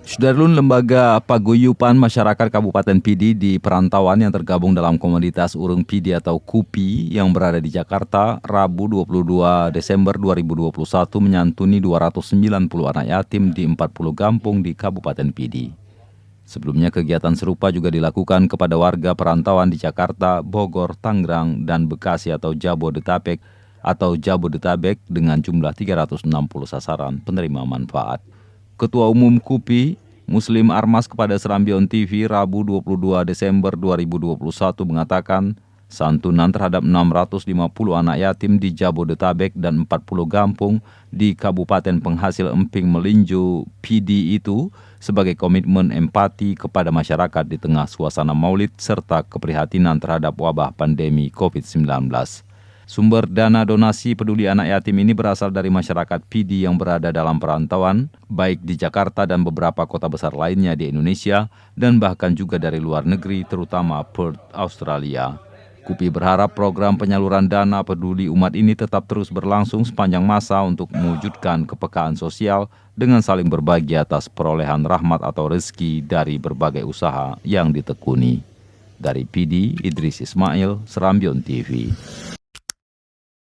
Sudarlun, lembaga paguyuban masyarakat Kabupaten Pidi di perantauan yang tergabung dalam komunitas Urung Pidi atau KUPI yang berada di Jakarta, Rabu 22 Desember 2021 menyantuni 290 anak yatim di 40 kampung di Kabupaten Pidi. Sebelumnya kegiatan serupa juga dilakukan kepada warga perantauan di Jakarta, Bogor, Tangerang, dan Bekasi atau Jabodetabek dengan jumlah 360 sasaran penerima manfaat. Ketua Umum KUPI, Muslim Armas kepada Serambion TV Rabu 22 Desember 2021 mengatakan santunan terhadap 650 anak yatim di Jabodetabek dan 40 kampung di Kabupaten Penghasil Emping Melinjo PD itu sebagai komitmen empati kepada masyarakat di tengah suasana maulid serta keprihatinan terhadap wabah pandemi COVID-19. Sumber dana donasi peduli anak yatim ini berasal dari masyarakat Pidi yang berada dalam perantauan, baik di Jakarta dan beberapa kota besar lainnya di Indonesia, dan bahkan juga dari luar negeri, terutama Perth, Australia. KUPI berharap program penyaluran dana peduli umat ini tetap terus berlangsung sepanjang masa untuk mewujudkan kepekaan sosial dengan saling berbagi atas perolehan rahmat atau rezeki dari berbagai usaha yang ditekuni. Dari Pidi, Idris Ismail, Serambion TV.